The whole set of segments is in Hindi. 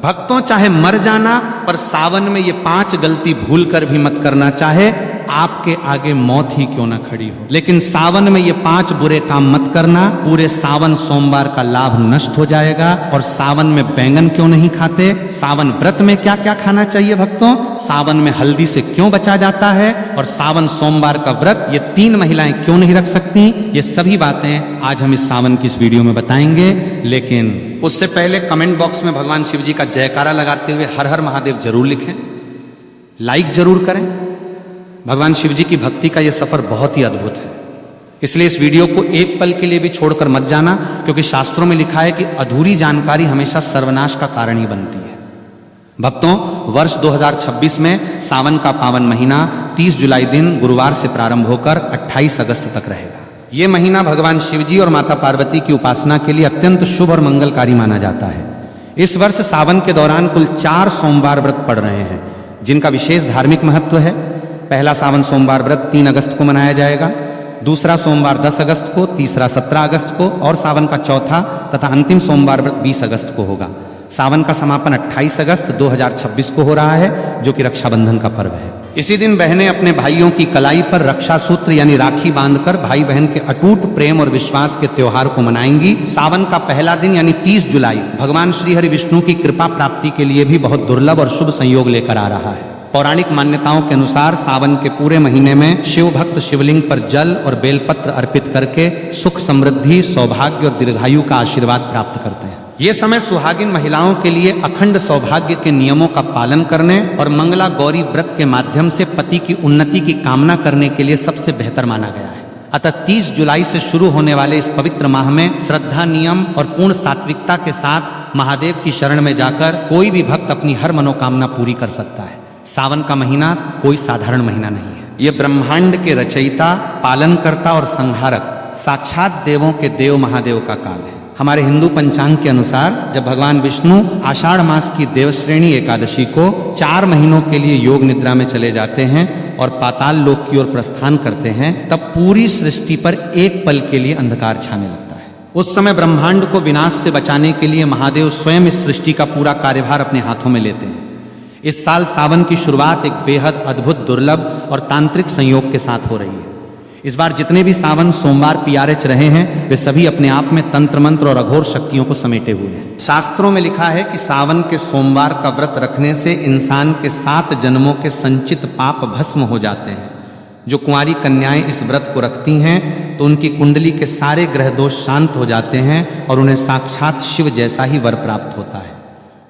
भक्तों, चाहे मर जाना, पर सावन में ये 5 गलती भूल कर भी मत करना। चाहे आपके आगे मौत ही क्यों ना खड़ी हो, लेकिन सावन में ये 5 बुरे काम मत करना। पूरे सावन सोमवार का लाभ नष्ट हो जाएगा। और सावन में बैंगन क्यों नहीं खाते? सावन व्रत में क्या क्या खाना चाहिए भक्तों? सावन में हल्दी से क्यों बचा जाता है? और सावन सोमवार का व्रत ये 3 महिलाएं क्यों नहीं रख सकती? ये सभी बातें आज हम इस सावन की इस वीडियो में बताएंगे। लेकिन उससे पहले कमेंट बॉक्स में भगवान शिव जी का जयकारा लगाते हुए हर हर महादेव जरूर लिखें, लाइक जरूर करें। भगवान शिव जी की भक्ति का यह सफर बहुत ही अद्भुत है, इसलिए इस वीडियो को एक पल के लिए भी छोड़कर मत जाना, क्योंकि शास्त्रों में लिखा है कि अधूरी जानकारी हमेशा सर्वनाश का कारण ही बनती है। भक्तों, वर्ष 2026 में सावन का पावन महीना 30 जुलाई दिन गुरुवार से प्रारंभ होकर 28 अगस्त तक रहेगा। ये महीना भगवान शिव जी और माता पार्वती की उपासना के लिए अत्यंत शुभ और मंगलकारी माना जाता है। इस वर्ष सावन के दौरान कुल 4 सोमवार व्रत पड़ रहे हैं, जिनका विशेष धार्मिक महत्व है। पहला सावन सोमवार व्रत 3 अगस्त को मनाया जाएगा, दूसरा सोमवार 10 अगस्त को, तीसरा 17 अगस्त को और सावन का चौथा तथा अंतिम सोमवार व्रत 20 अगस्त को होगा। सावन का समापन 28 अगस्त 2026 को हो रहा है, जो कि रक्षाबंधन का पर्व है। इसी दिन बहनें अपने भाइयों की कलाई पर रक्षा सूत्र यानी राखी बांधकर भाई बहन के अटूट प्रेम और विश्वास के त्योहार को मनाएंगी। सावन का पहला दिन यानी 30 जुलाई भगवान श्री हरि विष्णु की कृपा प्राप्ति के लिए भी बहुत दुर्लभ और शुभ संयोग लेकर आ रहा है। पौराणिक मान्यताओं के अनुसार सावन के पूरे महीने में शिव भक्त शिवलिंग पर जल और बेलपत्र अर्पित करके सुख समृद्धि, सौभाग्य और दीर्घायु का आशीर्वाद प्राप्त करते हैं। ये समय सुहागिन महिलाओं के लिए अखंड सौभाग्य के नियमों का पालन करने और मंगला गौरी व्रत के माध्यम से पति की उन्नति की कामना करने के लिए सबसे बेहतर माना गया है। अतः 30 जुलाई से शुरू होने वाले इस पवित्र माह में श्रद्धा, नियम और पूर्ण सात्विकता के साथ महादेव की शरण में जाकर कोई भी भक्त अपनी हर मनोकामना पूरी कर सकता है। सावन का महीना कोई साधारण महीना नहीं है। ये ब्रह्मांड के रचयिता, पालनकर्ता और संहारक साक्षात देवों के देव महादेव का काल है। हमारे हिंदू पंचांग के अनुसार जब भगवान विष्णु आषाढ़ मास की देवश्रेणी एकादशी को 4 महीनों के लिए योग निद्रा में चले जाते हैं और पाताल लोक की ओर प्रस्थान करते हैं, तब पूरी सृष्टि पर एक पल के लिए अंधकार छाने लगता है। उस समय ब्रह्मांड को विनाश से बचाने के लिए महादेव स्वयं इस सृष्टि का पूरा कार्यभार अपने हाथों में लेते हैं। इस साल सावन की शुरुआत एक बेहद अद्भुत, दुर्लभ और तांत्रिक संयोग के साथ हो रही है। इस बार जितने भी सावन सोमवार PRH रहे हैं, वे सभी अपने आप में तंत्र मंत्र और अघोर शक्तियों को समेटे हुए हैं। शास्त्रों में लिखा है कि सावन के सोमवार का व्रत रखने से इंसान के 7 जन्मों के संचित पाप भस्म हो जाते हैं। जो कुंवारी कन्याएं इस व्रत को रखती हैं तो उनकी कुंडली के सारे ग्रह दोष शांत हो जाते हैं और उन्हें साक्षात शिव जैसा ही वर प्राप्त होता है।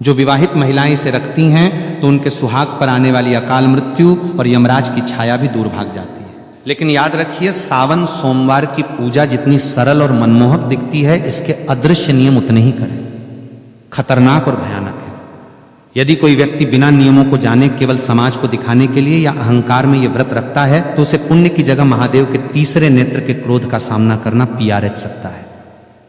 जो विवाहित महिलाएं इसे रखती हैं तो उनके सुहाग पर आने वाली अकाल मृत्यु और यमराज की छाया भी दूर भाग जाती है। लेकिन याद रखिए, सावन सोमवार की पूजा जितनी सरल और मनमोहक दिखती है, इसके अदृश्य नियम उतने ही करें खतरनाक और भयानक है। यदि कोई व्यक्ति बिना नियमों को जाने केवल समाज को दिखाने के लिए या अहंकार में ये व्रत रखता है, तो उसे पुण्य की जगह महादेव के तीसरे नेत्र के क्रोध का सामना करना PRH सकता है।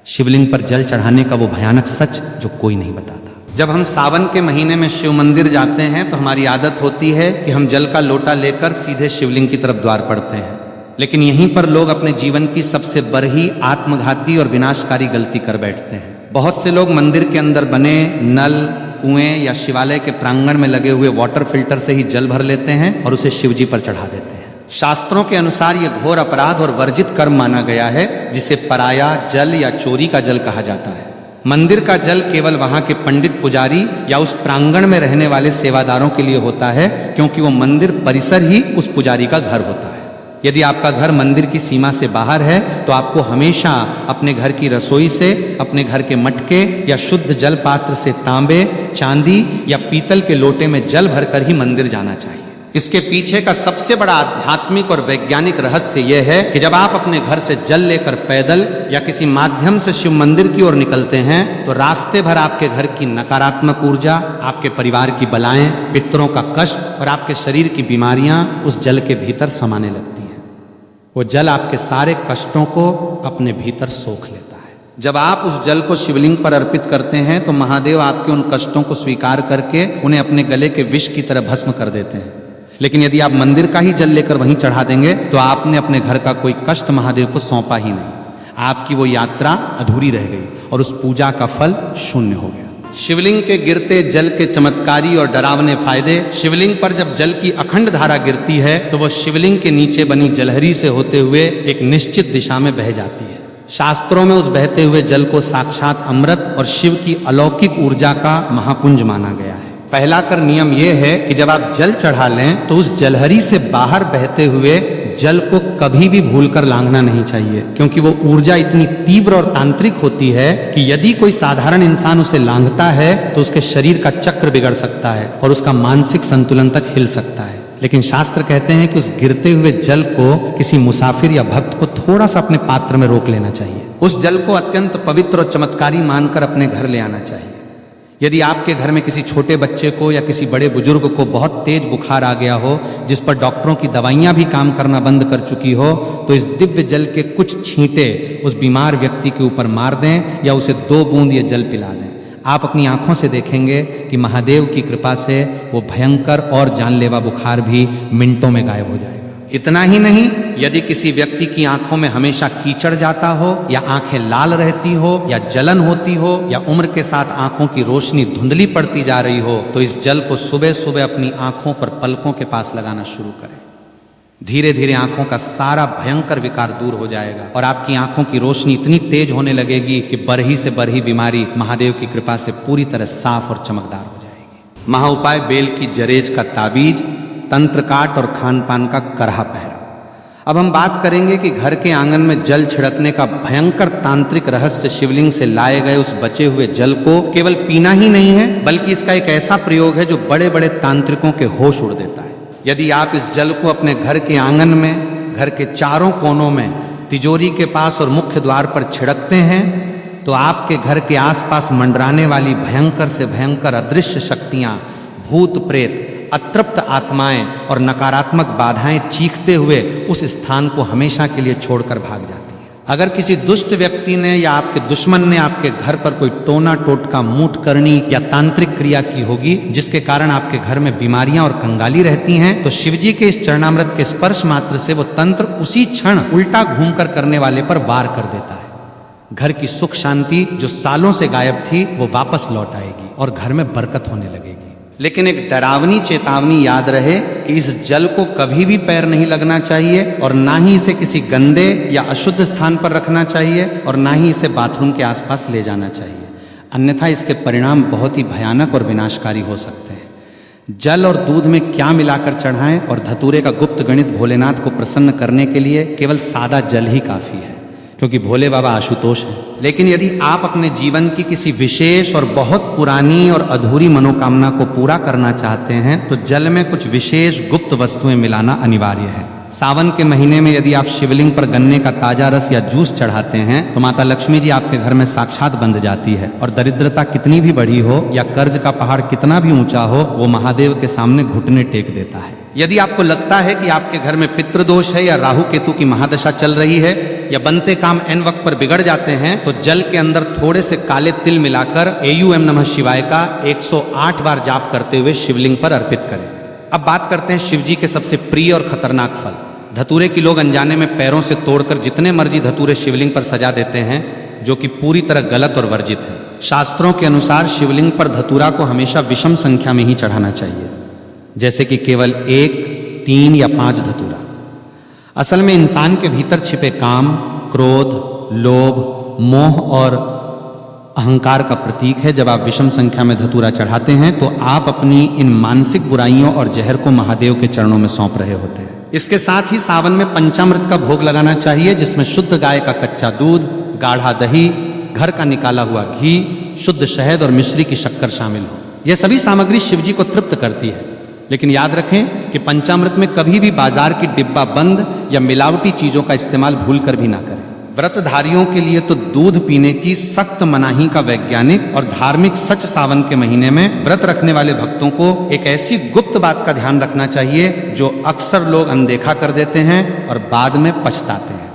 शिवलिंग पर जल चढ़ाने का वो भयानक सच जो कोई नहीं बताता। जब हम सावन के महीने में शिव मंदिर जाते हैं तो हमारी आदत होती है कि हम जल का लोटा लेकर सीधे शिवलिंग की तरफ द्वार पड़ते हैं। लेकिन यहीं पर लोग अपने जीवन की सबसे बड़ी आत्मघाती और विनाशकारी गलती कर बैठते हैं। बहुत से लोग मंदिर के अंदर बने नल, कुएं या शिवालय के प्रांगण में लगे हुए वाटर फिल्टर से ही जल भर लेते हैं और उसे शिव जी पर चढ़ा देते हैं। शास्त्रों के अनुसार यह घोर अपराध और वर्जित कर्म माना गया है, जिसे पराया जल या चोरी का जल कहा जाता है। मंदिर का जल केवल वहां के पंडित पुजारी या उस प्रांगण में रहने वाले सेवादारों के लिए होता है, क्योंकि वो मंदिर परिसर ही उस पुजारी का घर होता है। यदि आपका घर मंदिर की सीमा से बाहर है तो आपको हमेशा अपने घर की रसोई से, अपने घर के मटके या शुद्ध जल पात्र से तांबे, चांदी या पीतल के लोटे में जल भरकर ही मंदिर जाना चाहिए। इसके पीछे का सबसे बड़ा आध्यात्मिक और वैज्ञानिक रहस्य यह है कि जब आप अपने घर से जल लेकर पैदल या किसी माध्यम से शिव मंदिर की ओर निकलते हैं तो रास्ते भर आपके घर की नकारात्मक ऊर्जा, आपके परिवार की बलाएं, पितरों का कष्ट और आपके शरीर की बीमारियां उस जल के भीतर समाने लगती हैं। वो जल आपके सारे कष्टों को अपने भीतर सोख लेता है। जब आप उस जल को शिवलिंग पर अर्पित करते हैं तो महादेव आपके उन कष्टों को स्वीकार करके उन्हें अपने गले के विष की तरह भस्म कर देते हैं। लेकिन यदि आप मंदिर का ही जल लेकर वहीं चढ़ा देंगे तो आपने अपने घर का कोई कष्ट महादेव को सौंपा ही नहीं। आपकी वो यात्रा अधूरी रह गई और उस पूजा का फल शून्य हो गया। शिवलिंग के गिरते जल के चमत्कारी और डरावने फायदे। शिवलिंग पर जब जल की अखंड धारा गिरती है तो वह शिवलिंग के नीचे बनी जलहरी से होते हुए एक निश्चित दिशा में बह जाती है। शास्त्रों में उस बहते हुए जल को साक्षात अमृत और शिव की अलौकिक ऊर्जा का महापुंज माना गया है। पहला कर नियम यह है कि जब आप जल चढ़ा लें तो उस जलहरी से बाहर बहते हुए जल को कभी भी भूलकर लांघना नहीं चाहिए, क्योंकि वो ऊर्जा इतनी तीव्र और तांत्रिक होती है कि यदि कोई साधारण इंसान उसे लांघता है तो उसके शरीर का चक्र बिगड़ सकता है और उसका मानसिक संतुलन तक हिल सकता है। लेकिन शास्त्र कहते हैं कि उस गिरते हुए जल को किसी मुसाफिर या भक्त को थोड़ा सा अपने पात्र में रोक लेना चाहिए। उस जल को अत्यंत पवित्र और चमत्कारी मानकर अपने घर ले आना चाहिए। यदि आपके घर में किसी छोटे बच्चे को या किसी बड़े बुजुर्ग को बहुत तेज बुखार आ गया हो, जिस पर डॉक्टरों की दवाइयां भी काम करना बंद कर चुकी हो, तो इस दिव्य जल के कुछ छींटे उस बीमार व्यक्ति के ऊपर मार दें या उसे 2 बूंद ये जल पिला दें। आप अपनी आंखों से देखेंगे कि महादेव की कृपा से वो भयंकर और जानलेवा बुखार भी मिनटों में गायब हो जाएगा। इतना ही नहीं, यदि किसी व्यक्ति की आंखों में हमेशा कीचड़ जाता हो या आंखें लाल रहती हो या जलन होती हो या उम्र के साथ आंखों की रोशनी धुंधली पड़ती जा रही हो, तो इस जल को सुबह सुबह अपनी आंखों पर पलकों के पास लगाना शुरू करें। धीरे धीरे आंखों का सारा भयंकर विकार दूर हो जाएगा और आपकी आंखों की रोशनी इतनी तेज होने लगेगी कि बरही से बरही बीमारी महादेव की कृपा से पूरी तरह साफ और चमकदार हो जाएगी। महाउपाय बेल की जरेज का ताबीज, तंत्र काट और खान पान का करहा पहरा। अब हम बात करेंगे कि घर के आंगन में जल छिड़कने का भयंकर तांत्रिक रहस्य। शिवलिंग से लाए गए उस बचे हुए जल को केवल पीना ही नहीं है, बल्कि इसका एक ऐसा प्रयोग है जो बड़े बड़े तांत्रिकों के होश उड़ देता है। यदि आप इस जल को अपने घर के आंगन में, घर के चारों कोनों में, तिजोरी के पास और मुख्य द्वार पर छिड़कते हैं तो आपके घर के आसपास मंडराने वाली भयंकर से भयंकर अदृश्य शक्तियां, भूत प्रेत, अतृप्त आत्माएं और नकारात्मक बाधाएं चीखते हुए उस स्थान को हमेशा के लिए छोड़कर भाग जाती हैं। अगर किसी दुष्ट व्यक्ति ने या आपके दुश्मन ने आपके घर पर कोई टोना टोटका, मूठ करनी या तांत्रिक क्रिया की होगी जिसके कारण आपके घर में बीमारियां और कंगाली रहती हैं, तो शिवजी के इस चरणामृत के स्पर्श मात्र से वो तंत्र उसी क्षण उल्टा घूमकर करने वाले पर वार कर देता है। घर की सुख शांति जो सालों से गायब थी वो वापस लौट आएगी और घर में बरकत होने लगेगी। लेकिन एक डरावनी चेतावनी याद रहे कि इस जल को कभी भी पैर नहीं लगना चाहिए और ना ही इसे किसी गंदे या अशुद्ध स्थान पर रखना चाहिए और ना ही इसे बाथरूम के आसपास ले जाना चाहिए, अन्यथा इसके परिणाम बहुत ही भयानक और विनाशकारी हो सकते हैं। जल और दूध में क्या मिलाकर चढ़ाएं और धतूरे का गुप्त गणित भोलेनाथ को प्रसन्न करने के लिए केवल सादा जल ही काफी है, क्योंकि भोले बाबा आशुतोष हैं। लेकिन यदि आप अपने जीवन की किसी विशेष और बहुत पुरानी और अधूरी मनोकामना को पूरा करना चाहते हैं तो जल में कुछ विशेष गुप्त वस्तुएं मिलाना अनिवार्य है। सावन के महीने में यदि आप शिवलिंग पर गन्ने का ताजा रस या जूस चढ़ाते हैं तो माता लक्ष्मी जी आपके घर में साक्षात बंध जाती है और दरिद्रता कितनी भी बड़ी हो या कर्ज का पहाड़ कितना भी ऊंचा हो, वो महादेव के सामने घुटने टेक देता है। यदि आपको लगता है कि आपके घर में पितृदोष है या राहु केतु की महादशा चल रही है या बनते काम एन वक्त पर बिगड़ जाते हैं, तो जल के अंदर थोड़े से काले तिल मिलाकर एयूएम नमः शिवाय का 108 बार जाप करते हुए शिवलिंग पर अर्पित करें। अब बात करते हैं शिवजी के सबसे प्रिय और खतरनाक फल धतूरे की। लोग अनजाने में पैरों से तोड़कर जितने मर्जी धतूरे शिवलिंग पर सजा देते हैं, जो कि पूरी तरह गलत और वर्जित है। शास्त्रों के अनुसार शिवलिंग पर धतूरा को हमेशा विषम संख्या में ही चढ़ाना चाहिए, जैसे कि केवल 1, 3 या 5 धतूरा। असल में इंसान के भीतर छिपे काम, क्रोध, लोभ, मोह और अहंकार का प्रतीक है। जब आप विषम संख्या में धतूरा चढ़ाते हैं तो आप अपनी इन मानसिक बुराइयों और जहर को महादेव के चरणों में सौंप रहे होते हैं। इसके साथ ही सावन में पंचामृत का भोग लगाना चाहिए, जिसमें शुद्ध गाय का कच्चा दूध, गाढ़ा दही, घर का निकाला हुआ घी, शुद्ध शहद और मिश्री की शक्कर शामिल हो। यह सभी सामग्री शिवजी को तृप्त करती है। लेकिन याद रखें कि पंचामृत में कभी भी बाजार की डिब्बा बंद या मिलावटी चीजों का इस्तेमाल भूलकर भी ना करें। व्रतधारियों के लिए तो दूध पीने की सख्त मनाही का वैज्ञानिक और धार्मिक सच सावन के महीने में व्रत रखने वाले भक्तों को एक ऐसी गुप्त बात का ध्यान रखना चाहिए जो अक्सर लोग अनदेखा कर देते हैं और बाद में पछताते हैं।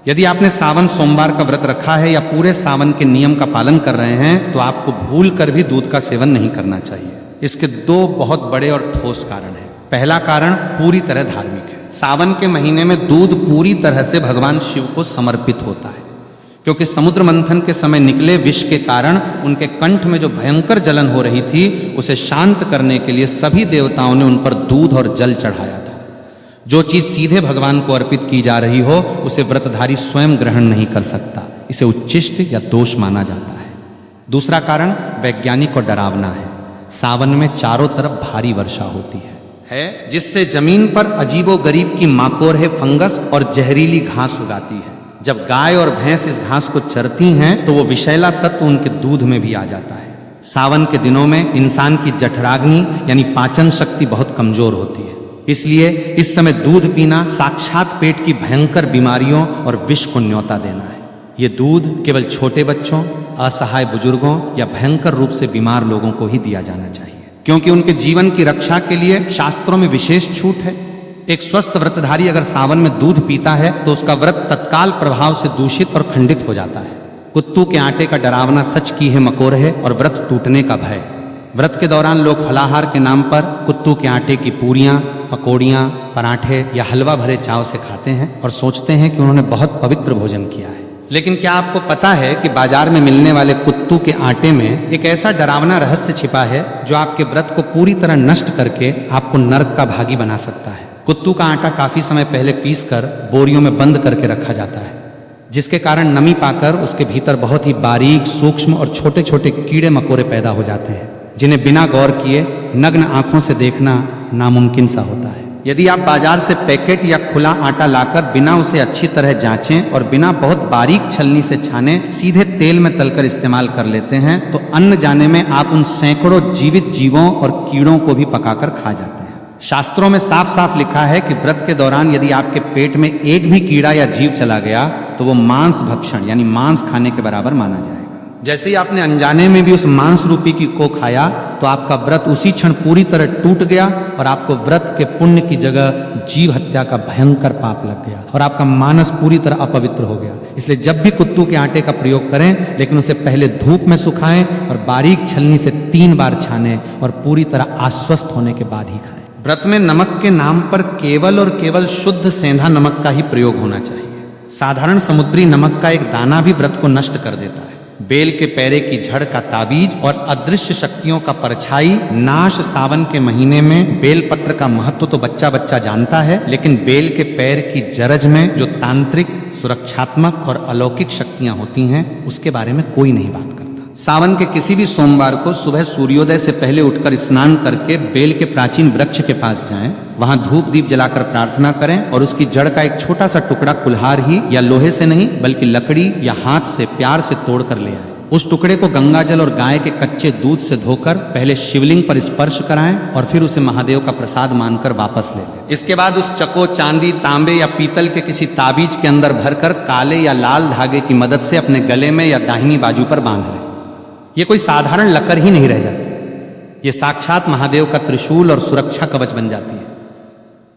यदि आपने सावन सोमवार का व्रत रखा है या पूरे सावन के नियम का पालन कर रहे हैं तो आपको भूल कर भी दूध का सेवन नहीं करना चाहिए। इसके 2 बहुत बड़े और ठोस कारण हैं। पहला कारण पूरी तरह धार्मिक है। सावन के महीने में दूध पूरी तरह से भगवान शिव को समर्पित होता है, क्योंकि समुद्र मंथन के समय निकले विष के कारण उनके कंठ में जो भयंकर जलन हो रही थी उसे शांत करने के लिए सभी देवताओं ने उन पर दूध और जल चढ़ाया था। जो चीज सीधे भगवान को अर्पित की जा रही हो उसे व्रतधारी स्वयं ग्रहण नहीं कर सकता, इसे उच्छिष्ट या दोष माना जाता है। दूसरा कारण वैज्ञानिक और डरावना है। सावन में चारों तरफ भारी वर्षा होती है जिससे जमीन पर अजीबोगरीब की माकोरहे फंगस और जहरीली घास उगाती है। जब गाय और भैंस इस घास को चरती हैं तो वो विषैला तत्व उनके दूध में भी आ जाता है। सावन के दिनों में इंसान की जठराग्नि यानी पाचन शक्ति बहुत कमजोर होती है, इसलिए इस समय दूध पीना साक्षात पेट की भयंकर बीमारियों और विष को न्योता देना है। ये दूध केवल छोटे बच्चों, असहाय बुजुर्गों या भयंकर रूप से बीमार लोगों को ही दिया जाना चाहिए, क्योंकि उनके जीवन की रक्षा के लिए शास्त्रों में विशेष छूट है। एक स्वस्थ व्रतधारी अगर सावन में दूध पीता है तो उसका व्रत तत्काल प्रभाव से दूषित और खंडित हो जाता है। कुत्तू के आटे का डरावना सच की है मकोरहे और व्रत टूटने का भय। व्रत के दौरान लोग फलाहार के नाम पर कुत्तू के आटे की पूरियां, पकौड़ियां, पराठे या हलवा भरे चाव से खाते हैं और सोचते हैं कि उन्होंने बहुत पवित्र भोजन किया है। लेकिन क्या आपको पता है कि बाजार में मिलने वाले कुत्तू के आटे में एक ऐसा डरावना रहस्य छिपा है जो आपके व्रत को पूरी तरह नष्ट करके आपको नरक का भागी बना सकता है। कुत्तू का आटा काफी समय पहले पीसकर बोरियों में बंद करके रखा जाता है, जिसके कारण नमी पाकर उसके भीतर बहुत ही बारीक, सूक्ष्म और छोटे छोटे कीड़े मकोड़े पैदा हो जाते हैं, जिन्हें बिना गौर किए नग्न आंखों से देखना नामुमकिन सा होता है। यदि आप बाजार से पैकेट या खुला आटा लाकर बिना उसे अच्छी तरह जांचें और बिना बहुत बारीक छलनी से छाने सीधे तेल में तलकर इस्तेमाल कर लेते हैं तो अन्न जाने में आप उन सैकड़ों जीवित जीवों और कीड़ों को भी पकाकर खा जाते हैं। शास्त्रों में साफ साफ लिखा है कि व्रत के दौरान यदि आपके पेट में एक भी कीड़ा या जीव चला गया तो वो मांस भक्षण यानी मांस खाने के बराबर माना जाएगा। जैसे ही आपने अनजाने में भी उस मांस रूपी की को खाया तो आपका व्रत उसी क्षण पूरी तरह टूट गया और आपको व्रत के पुण्य की जगह जीव हत्या का भयंकर पाप लग गया और आपका मानस पूरी तरह अपवित्र हो गया। इसलिए जब भी कुत्तू के आटे का प्रयोग करें, लेकिन उसे पहले धूप में सुखाएं और बारीक छलनी से 3 बार छानें और पूरी तरह आश्वस्त होने के बाद ही खाएं। व्रत में नमक के नाम पर केवल और केवल शुद्ध सेंधा नमक का ही प्रयोग होना चाहिए। साधारण समुद्री नमक का एक दाना भी व्रत को नष्ट कर देता है। बेल के पैरे की झड़ का ताबीज और अदृश्य शक्तियों का परछाई नाश सावन के महीने में बेल पत्र का महत्व तो बच्चा बच्चा जानता है, लेकिन बेल के पैर की जरज में जो तांत्रिक, सुरक्षात्मक और अलौकिक शक्तियां होती हैं उसके बारे में कोई नहीं बात करता। सावन के किसी भी सोमवार को सुबह सूर्योदय से पहले उठकर स्नान करके बेल के प्राचीन वृक्ष के पास जाएं, वहां धूप दीप जलाकर प्रार्थना करें और उसकी जड़ का एक छोटा सा टुकड़ा कुल्हार ही या लोहे से नहीं बल्कि लकड़ी या हाथ से प्यार से तोड़कर ले आए। उस टुकड़े को गंगाजल और गाय के कच्चे दूध से धोकर पहले शिवलिंग पर स्पर्श कराएं और फिर उसे महादेव का प्रसाद मानकर वापस ले लें। इसके बाद उस चको, चांदी, तांबे या पीतल के किसी ताबीज के अंदर भरकर काले या लाल धागे की मदद से अपने गले में या दाहिनी बाजू पर बांध लें। ये कोई साधारण लकर ही नहीं रह जाती, ये साक्षात महादेव का त्रिशूल और सुरक्षा कवच बन जाती है।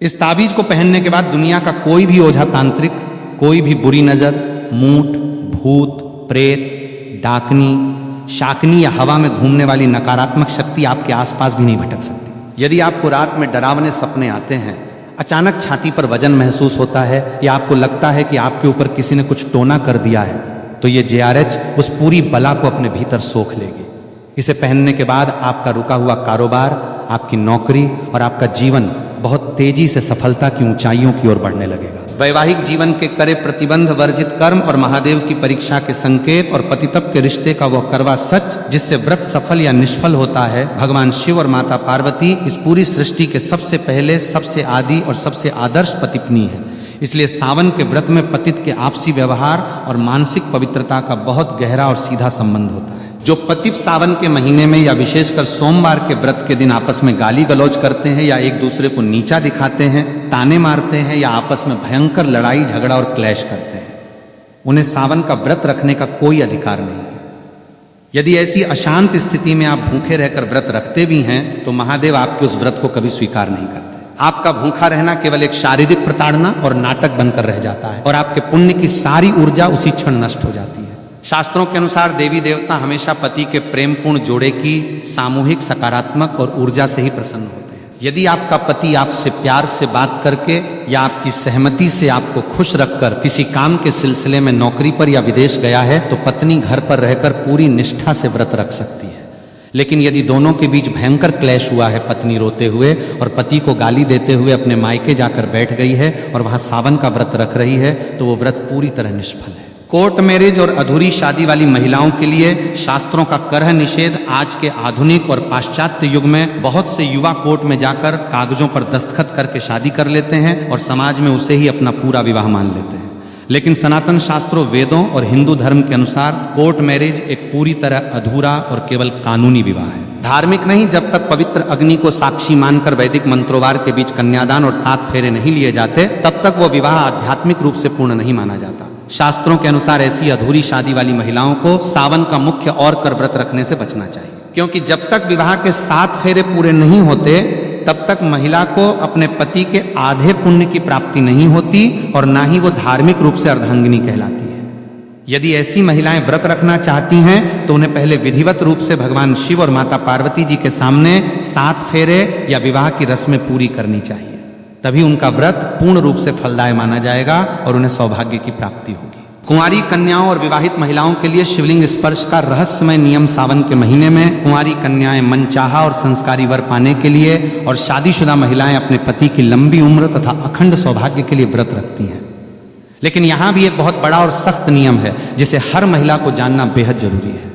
इस ताबीज को पहनने के बाद दुनिया का कोई भी ओझा तांत्रिक, कोई भी बुरी नजर, मूठ, भूत, प्रेत, डाकनी, शाकनी या हवा में घूमने वाली नकारात्मक शक्ति आपके आसपास भी नहीं भटक सकती। यदि आपको रात में डरावने सपने आते हैं, अचानक छाती पर वजन महसूस होता है या आपको लगता है कि आपके ऊपर किसी ने कुछ टोना कर दिया है, तो ये JRH उस पूरी बला को अपने भीतर सोख लेगी। इसे पहनने के बाद आपका रुका हुआ कारोबार, आपकी नौकरी और आपका जीवन बहुत तेजी से सफलता की ऊंचाइयों की ओर बढ़ने लगेगा। वैवाहिक जीवन के करे प्रतिबंध वर्जित कर्म और महादेव की परीक्षा के संकेत और पतितप के रिश्ते का वह करवा सच जिससे व्रत सफल या निष्फल होता है, भगवान शिव और माता पार्वती इस पूरी सृष्टि के सबसे पहले, सबसे आदि और सबसे आदर्श पतिपत्नी है। इसलिए सावन के व्रत में पतित के आपसी व्यवहार और मानसिक पवित्रता का बहुत गहरा और सीधा संबंध होता है। जो पतित सावन के महीने में या विशेषकर सोमवार के व्रत के दिन आपस में गाली गलौज करते हैं या एक दूसरे को नीचा दिखाते हैं, ताने मारते हैं या आपस में भयंकर लड़ाई झगड़ा और क्लैश करते हैं, उन्हें सावन का व्रत रखने का कोई अधिकार नहीं है। यदि ऐसी अशांत स्थिति में आप भूखे रहकर व्रत रखते भी हैं तो महादेव आपके उस व्रत को कभी स्वीकार नहीं करते। आपका भूखा रहना केवल एक शारीरिक प्रताड़ना और नाटक बनकर रह जाता है और आपके पुण्य की सारी ऊर्जा उसी क्षण नष्ट हो जाती है। शास्त्रों के अनुसार देवी देवता हमेशा पति के प्रेमपूर्ण जोड़े की सामूहिक, सकारात्मक और ऊर्जा से ही प्रसन्न होते हैं। यदि आपका पति आपसे प्यार से बात करके या आपकी सहमति से आपको खुश रखकर किसी काम के सिलसिले में नौकरी पर या विदेश गया है तो पत्नी घर पर रहकर पूरी निष्ठा से व्रत रख सकती है। लेकिन यदि दोनों के बीच भयंकर क्लेश हुआ है, पत्नी रोते हुए और पति को गाली देते हुए अपने मायके जाकर बैठ गई है और वहां सावन का व्रत रख रही है, तो वो व्रत पूरी तरह निष्फल है। कोर्ट मैरिज और अधूरी शादी वाली महिलाओं के लिए शास्त्रों का करह निषेध आज के आधुनिक और पाश्चात्य युग में बहुत से युवा कोर्ट में जाकर कागजों पर दस्तखत करके शादी कर लेते हैं और समाज में उसे ही अपना पूरा विवाह मान लेते हैं। लेकिन सनातन शास्त्रों, वेदों और हिंदू धर्म के अनुसार कोर्ट मैरिज एक पूरी तरह अधूरा और केवल कानूनी विवाह है। धार्मिक नहीं, जब तक पवित्र अग्नि को साक्षी मानकर वैदिक मंत्रोवार के बीच कन्यादान और 7 फेरे नहीं लिए जाते, तब तक वो विवाह आध्यात्मिक रूप से पूर्ण नहीं माना जाता। शास्त्रों के अनुसार ऐसी अधूरी शादी वाली महिलाओं को सावन का मुख्य और कर व्रत रखने से बचना चाहिए, क्योंकि जब तक विवाह के 7 फेरे पूरे नहीं होते तब तक महिला को अपने पति के आधे पुण्य की प्राप्ति नहीं होती और ना ही वो धार्मिक रूप से अर्धांगिनी कहलाती है। यदि ऐसी महिलाएं व्रत रखना चाहती हैं तो उन्हें पहले विधिवत रूप से भगवान शिव और माता पार्वती जी के सामने 7 फेरे या विवाह की रस्में पूरी करनी चाहिए। तभी उनका व्रत पूर्ण रूप से फलदायी माना जाएगा और उन्हें सौभाग्य की प्राप्ति होगी। कुंवारी कन्याओं और विवाहित महिलाओं के लिए शिवलिंग स्पर्श का रहस्यमय नियम सावन के महीने में कुंवारी कन्याएं मनचाहा और संस्कारी वर पाने के लिए और शादीशुदा महिलाएं अपने पति की लंबी उम्र तथा अखंड सौभाग्य के लिए व्रत रखती हैं। लेकिन यहां भी एक बहुत बड़ा और सख्त नियम है जिसे हर महिला को जानना बेहद जरूरी है।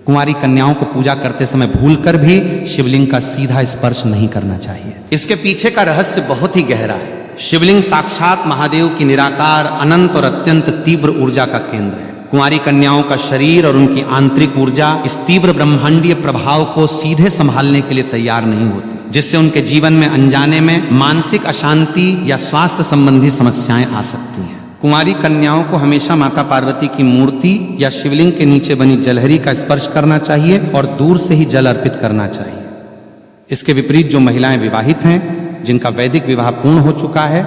कुंवारी कन्याओं को पूजा करते समय भूलकर भी शिवलिंग का सीधा स्पर्श नहीं करना चाहिए। इसके पीछे का रहस्य बहुत ही गहरा है। शिवलिंग साक्षात महादेव की निराकार, अनंत और अत्यंत तीव्र ऊर्जा का केंद्र है। कुंवारी कन्याओं का शरीर और उनकी आंतरिक ऊर्जा इस तीव्र ब्रह्मांडीय प्रभाव को सीधे संभालने के लिए तैयार नहीं होती, जिससे उनके जीवन में अनजाने में मानसिक अशांति या स्वास्थ्य संबंधी समस्याएं आ सकती हैं। कुंवारी कन्याओं को हमेशा माता पार्वती की मूर्ति या शिवलिंग के नीचे बनी जलहरी का स्पर्श करना चाहिए और दूर से ही जल अर्पित करना चाहिए। इसके विपरीत जो महिलाएं विवाहित हैं, जिनका वैदिक विवाह पूर्ण हो चुका है,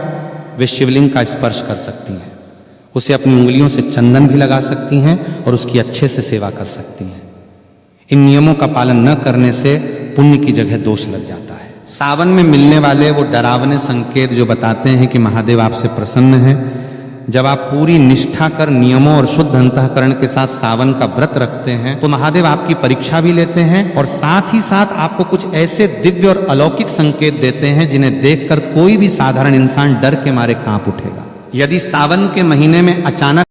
वे शिवलिंग का स्पर्श कर सकती हैं, उसे अपनी उंगलियों से चंदन भी लगा सकती हैं और उसकी अच्छे से सेवा कर सकती हैं। इन नियमों का पालन न करने से पुण्य की जगह दोष लग जाता है। सावन में मिलने वाले वो डरावने संकेत जो बताते हैं कि महादेव आपसे प्रसन्न हैं, जब आप पूरी निष्ठा कर नियमों और शुद्ध अंतःकरण के साथ सावन का व्रत रखते हैं तो महादेव आपकी परीक्षा भी लेते हैं और साथ ही साथ आपको कुछ ऐसे दिव्य और अलौकिक संकेत देते हैं जिन्हें देखकर कोई भी साधारण इंसान डर के मारे कांप उठेगा। यदि सावन के महीने में अचानक